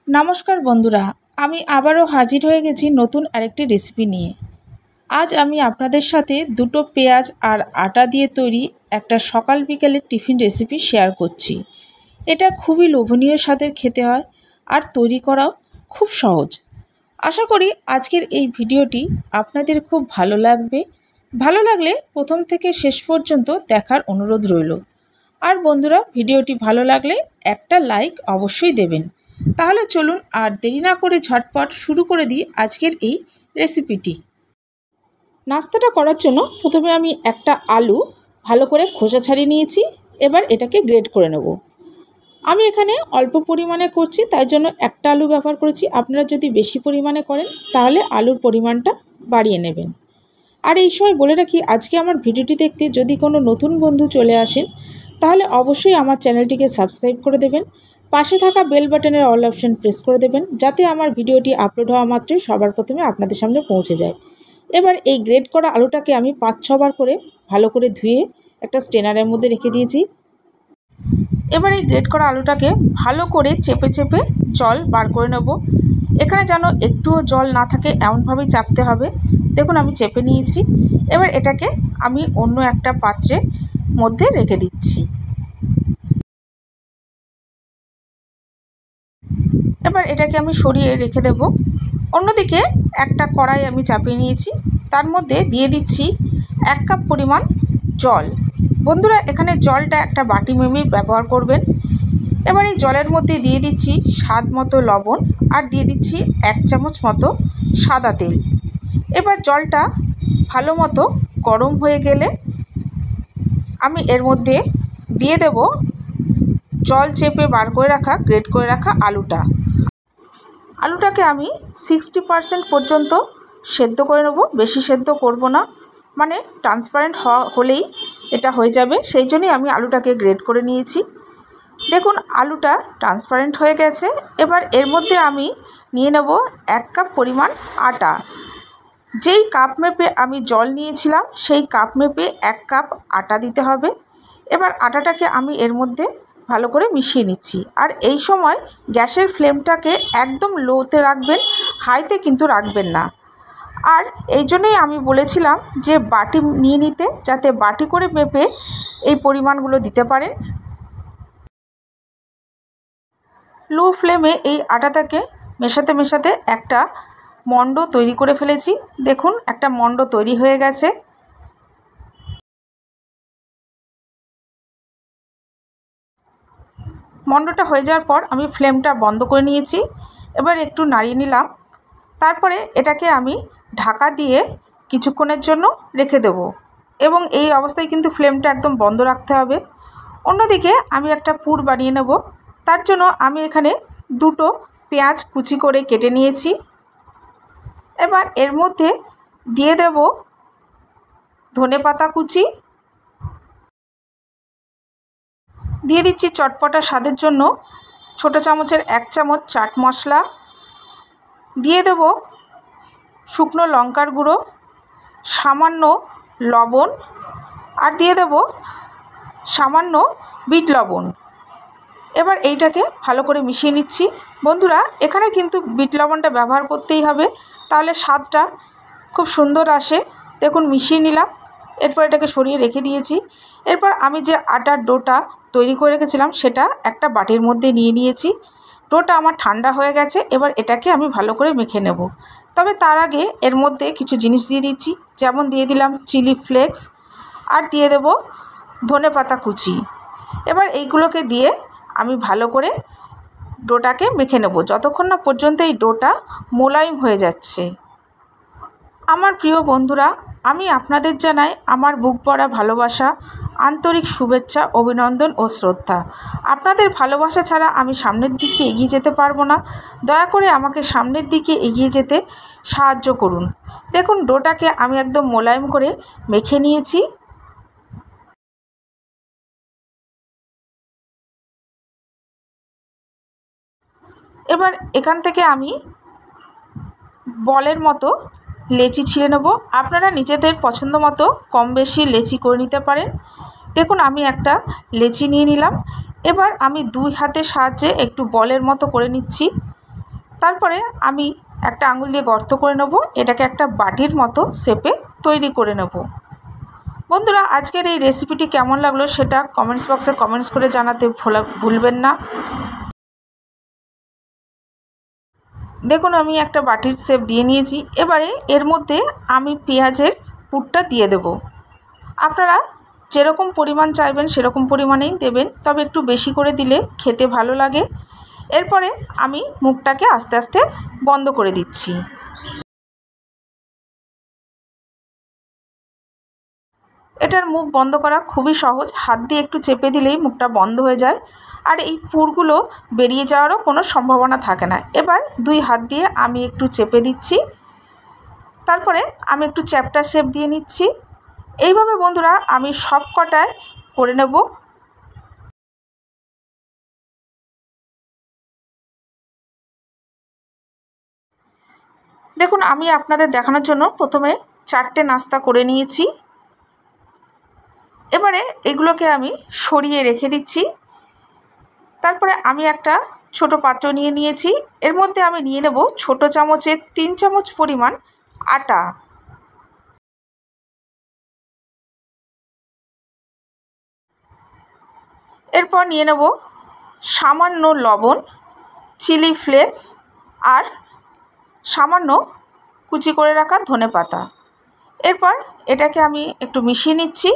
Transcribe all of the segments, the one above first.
নমস্কার বন্ধুরা, আমি আবারও হাজির হয়ে গেছি নতুন আরেকটি রেসিপি নিয়ে। আজ আমি আপনাদের সাথে দুটো পেঁয়াজ আর আটা দিয়ে তৈরি একটা সকাল বিকেলের টিফিন রেসিপি শেয়ার করছি। এটা খুবই লোভনীয় স্বাদের খেতে হয় আর তৈরি করাও খুব সহজ। আশা করি আজকের এই ভিডিওটি আপনাদের খুব ভালো লাগবে। ভালো লাগলে প্রথম থেকে শেষ পর্যন্ত দেখার অনুরোধ রইল। আর বন্ধুরা, ভিডিওটি ভালো লাগলে একটা লাইক অবশ্যই দেবেন। তাহলে চলুন আর দেরি না করে ঝটপট শুরু করে দিই আজকের এই রেসিপিটি। নাস্তাটা করার জন্য প্রথমে আমি একটা আলু ভালো করে খোসা ছাড়িয়ে নিয়েছি। এবার এটাকে গ্রেড করে নেব। আমি এখানে অল্প পরিমাণে করছি, তাই জন্য একটা আলু ব্যবহার করেছি। আপনারা যদি বেশি পরিমাণে করেন তাহলে আলুর পরিমাণটা বাড়িয়ে নেবেন। আর এই সময় বলে রাখি, আজকে আমার ভিডিওটি দেখতে যদি কোনো নতুন বন্ধু চলে আসেন তাহলে অবশ্যই আমার চ্যানেলটিকে সাবস্ক্রাইব করে দেবেন। পাশে থাকা বেল বাটনের অল অপশন প্রেস করে দেবেন, যাতে আমার ভিডিওটি আপলোড হওয়া মাত্রই সবার প্রথমে আপনাদের সামনে পৌঁছে যায়। এবার এই গ্রেড করা আলুটাকে আমি 5-6 বার করে ভালো করে ধুয়ে একটা স্ট্রেনারের মধ্যে রেখে দিয়েছি। এবার এই গ্রেড করা আলুটাকে ভালো করে চেপে চেপে জল বার করে নেব। এখানে যেন একটুও জল না থাকে এমনভাবেই চাপতে হবে। দেখুন আমি চেপে নিয়েছি। এবার এটাকে আমি অন্য একটা পাত্রের মধ্যে রেখে দিচ্ছি। এবার এটাকে আমি সরিয়ে রেখে দেব। অন্যদিকে একটা কড়াই আমি চাপিয়ে নিয়েছি, তার মধ্যে দিয়ে দিচ্ছি 1 কাপ পরিমাণ জল। বন্ধুরা, এখানে জলটা একটা বাটি মেপে ব্যবহার করবেন। এবার এই জলের মধ্যে দিয়ে দিচ্ছি স্বাদ মতো লবণ আর দিয়ে দিচ্ছি 1 চামচ মতো সাদা তেল। এবার জলটা ভালো মতো গরম হয়ে গেলে আমি এর মধ্যে দিয়ে দেব জল চেপে বার করে রাখা গ্রেড করে রাখা আলুটাকে আমি 60% পর্যন্ত সেদ্ধ করে নেব। বেশি সেদ্ধ করব না, মানে ট্রান্সপারেন্ট হলেই এটা হয়ে যাবে। সেই জন্যই আমি আলুটাকে গ্রেড করে নিয়েছি। দেখুন আলুটা ট্রান্সপারেন্ট হয়ে গেছে। এবার এর মধ্যে আমি নিয়ে নেব 1 কাপ পরিমাণ আটা। যেই কাপ মেপে আমি জল নিয়েছিলাম সেই কাপ মেপে 1 কাপ আটা দিতে হবে। এবার আটাটাকে আমি এর মধ্যে ভালো করে মিশিয়ে নিচ্ছি। আর এই সময় গ্যাসের ফ্লেমটাকে একদম লোতে রাখবেন, হাইতে কিন্তু রাখবেন না। আর এই জন্যই আমি বলেছিলাম যে বাটি নিয়ে নিতে, যাতে বাটি করে মেপে এই পরিমাণগুলো দিতে পারেন। লো ফ্লেমে এই আটাটাকে মেশাতে মেশাতে একটা মণ্ড তৈরি করে ফেলেছি। দেখুন একটা মণ্ড তৈরি হয়ে গেছে। মণ্ডটা হয়ে যাওয়ার পর আমি ফ্লেমটা বন্ধ করে নিয়েছি। এবার একটু নাড়িয়ে নিলাম। তারপরে এটাকে আমি ঢাকা দিয়ে কিছুক্ষণের জন্য রেখে দেব, এবং এই অবস্থায় কিন্তু ফ্লেমটা একদম বন্ধ রাখতে হবে। অন্যদিকে আমি একটা পুর বানিয়ে নেব। তার জন্য আমি এখানে 2টো পেঁয়াজ কুচি করে কেটে নিয়েছি। এবার এর মধ্যে দিয়ে দেব ধনেপাতা কুচি, দিয়ে দিচ্ছি চটপটা স্বাদের জন্য ছোটো চামচের 1 চামচ চাট মশলা, দিয়ে দেব শুকনো লঙ্কার গুঁড়ো, সামান্য লবণ, আর দিয়ে দেব সামান্য বিট লবণ। এবার এইটাকে ভালো করে মিশিয়ে নিচ্ছি। বন্ধুরা, এখানে কিন্তু বিট লবণটা ব্যবহার করতেই হবে, তাহলে স্বাদটা খুব সুন্দর আসে। দেখুন মিশিয়ে নিলাম। এরপর এটাকে সরিয়ে রেখে দিয়েছি। এরপর আমি যে আটার ডোটা তৈরি করে রেখেছিলাম সেটা একটা বাটির মধ্যে নিয়ে নিয়েছি। ডোটা আমার ঠান্ডা হয়ে গেছে। এবার এটাকে আমি ভালো করে মেখে নেব। তবে তার আগে এর মধ্যে কিছু জিনিস দিয়ে দিচ্ছি, যেমন দিয়ে দিলাম চিলি ফ্লেক্স আর দিয়ে দেব ধনেপাতা কুচি। এবার এইগুলোকে দিয়ে আমি ভালো করে ডোটাকে মেখে নেব, যতক্ষণ না পর্যন্ত এই ডোটা মোলায়েম হয়ে যাচ্ছে। আমার প্রিয় বন্ধুরা, আমি আপনাদের জানাই আমার বুক ভরা ভালোবাসা, আন্তরিক শুভেচ্ছা, অভিনন্দন ও শ্রদ্ধা। আপনাদের ভালোবাসা ছাড়া আমি সামনের দিকে এগিয়ে যেতে পারবো না। দয়া করে আমাকে সামনের দিকে এগিয়ে যেতে সাহায্য করুন। দেখুন ডোটাকে আমি একদম মোলায়েম করে মেখে নিয়েছি। এবার এখান থেকে আমি বলের মতো লেচি ছিঁড়ে নেব। আপনারা নিজেদের পছন্দ মতো কম বেশি লেচি করে নিতে পারেন। দেখুন আমি একটা লেচি নিয়ে নিলাম। এবার আমি 2 হাতের সাহায্যে একটু বলের মতো করে নিচ্ছি। তারপরে আমি একটা আঙুল দিয়ে গর্ত করে নেব, এটাকে একটা বাটির মতো শেপে তৈরি করে নেব। বন্ধুরা, আজকের এই রেসিপিটি কেমন লাগলো সেটা কমেন্টস বক্সে কমেন্টস করে জানাতে ভুলবেন না। দেখুন, আমি একটা বাটির শেপ দিয়ে নিয়েছি। এবারে এর মধ্যে আমি পেঁয়াজের পুরটা দিয়ে দেব। আপনারা যেরকম পরিমাণ চাইবেন সেরকম পরিমাণেই দেবেন, তবে একটু বেশি করে দিলে খেতে ভালো লাগে। এরপরে আমি মুখটাকে আস্তে আস্তে বন্ধ করে দিচ্ছি। এটার মুখ বন্ধ করা খুবই সহজ, হাত দিয়ে একটু চেপে দিলেই মুখটা বন্ধ হয়ে যায়, আর এই পুরগুলো বেরিয়ে যাওয়ারও কোনো সম্ভাবনা থাকে না। এবার দুই হাত দিয়ে আমি একটু চেপে দিচ্ছি, তারপরে আমি একটু চ্যাপ্টা শেপ দিয়ে নিচ্ছি। এইভাবে বন্ধুরা আমি সব কটায় করে নেব। দেখুন, আমি আপনাদের দেখানোর জন্য প্রথমে 4টে নাস্তা করে নিয়েছি। এবারে এগুলোকে আমি সরিয়ে রেখে দিচ্ছি। তারপরে আমি একটা ছোট পাত্র নিয়ে নিয়েছি। এর মধ্যে আমি নিয়ে নেব ছোট চামচের 3 চামচ পরিমাণ আটা। এরপর নিয়ে নেব সামান্য লবণ, চিলি ফ্লেক্স আর সামান্য কুচি করে রাখা ধনেপাতা। এরপর এটাকে আমি একটু মিশিয়ে নিচ্ছি।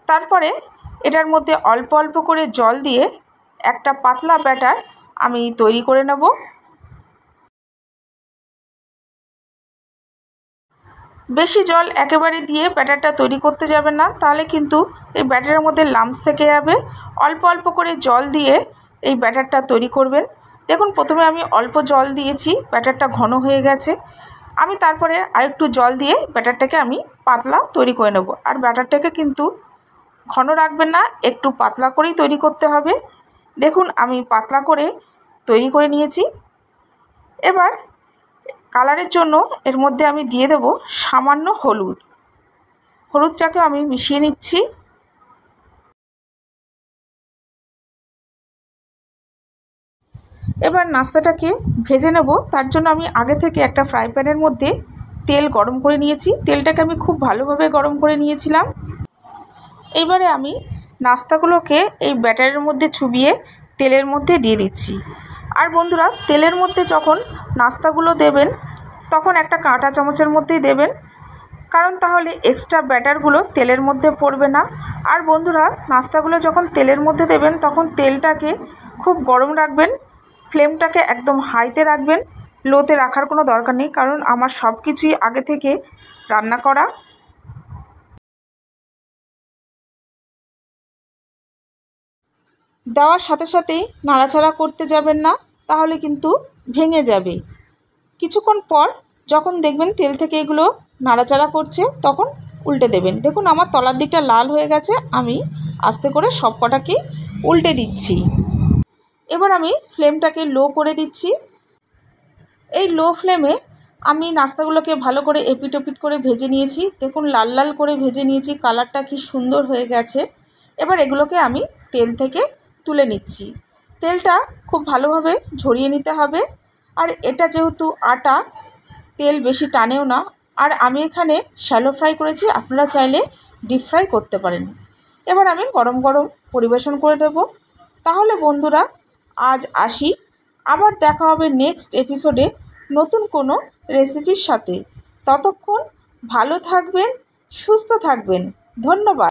তারপরে এটার মধ্যে অল্প অল্প করে জল দিয়ে একটা পাতলা ব্যাটার আমি তৈরি করে নেব। বেশি জল একেবারে দিয়ে ব্যাটারটা তৈরি করতে যাবেন না, তাহলে কিন্তু এই ব্যাটারের মধ্যে লাম্পস থেকে যাবে। অল্প অল্প করে জল দিয়ে এই ব্যাটারটা তৈরি করবেন। দেখুন, প্রথমে আমি অল্প জল দিয়েছি, ব্যাটারটা ঘন হয়ে গেছে। আমি তারপরে আরেকটু জল দিয়ে ব্যাটারটাকে আমি পাতলা তৈরি করে নেব। আর ব্যাটারটাকে কিন্তু ঘন রাখবেন না, একটু পাতলা করেই তৈরি করতে হবে। দেখুন, আমি পাতলা করে তৈরি করে নিয়েছি। এবার কালারের জন্য এর মধ্যে আমি দিয়ে দেব সামান্য হলুদ। হলুদটাকে আমি মিশিয়ে নিচ্ছি। এবার নাস্তাটাকে ভেজে নেব। তার জন্য আমি আগে থেকে একটা ফ্রাই প্যানের মধ্যে তেল গরম করে নিয়েছি। তেলটাকে আমি খুব ভালোভাবে গরম করে নিয়েছিলাম। এবারে আমি নাস্তাগুলোকে এই ব্যাটারের মধ্যে চুবিয়ে তেলের মধ্যে দিয়ে দিচ্ছি। আর বন্ধুরা, তেলের মধ্যে যখন নাস্তাগুলো দেবেন তখন একটা কাঁটা চামচের মধ্যেই দেবেন, কারণ তাহলে এক্সট্রা ব্যাটারগুলো তেলের মধ্যে পড়বে না। আর বন্ধুরা, নাস্তাগুলো যখন তেলের মধ্যে দেবেন তখন তেলটাকে খুব গরম রাখবেন, ফ্লেমটাকে একদম হাইতে রাখবেন, লোতে রাখার কোনো দরকার নেই, কারণ আমার সব কিছুই আগে থেকে রান্না করা। দেওয়ার সাথে সাথেই নাড়াচাড়া করতে যাবেন না, তাহলে কিন্তু ভেঙে যাবে। কিছুক্ষণ পর যখন দেখবেন তেল থেকে এগুলো নাড়াচাড়া করছে তখন উল্টে দেবেন। দেখুন, আমার তলার দিকটা লাল হয়ে গেছে। আমি আস্তে করে সব কটাকেই উল্টে দিচ্ছি। এবার আমি ফ্লেমটাকে লো করে দিচ্ছি। এই লো ফ্লেমে আমি নাস্তাগুলোকে ভালো করে এপিট ওপিট করে ভেজে নিয়েছি। দেখুন, লাল লাল করে ভেজে নিয়েছি, কালারটা কি সুন্দর হয়ে গেছে। এবার এগুলোকে আমি তেল থেকে তুলে নিচ্ছি। তেলটা খুব ভালোভাবে ঝরিয়ে নিতে হবে। আর এটা যেহেতু আটা, তেল বেশি টানেও না। আর আমি এখানে শ্যালো ফ্রাই করেছি, আপনারা চাইলে ডিপ ফ্রাই করতে পারেন। এবার আমি গরম গরম পরিবেশন করে দেব। তাহলে বন্ধুরা, আজ আসি। আবার দেখা হবে নেক্সট এপিসোডে নতুন কোনো রেসিপির সাথে। ততক্ষণ ভালো থাকবেন, সুস্থ থাকবেন। ধন্যবাদ।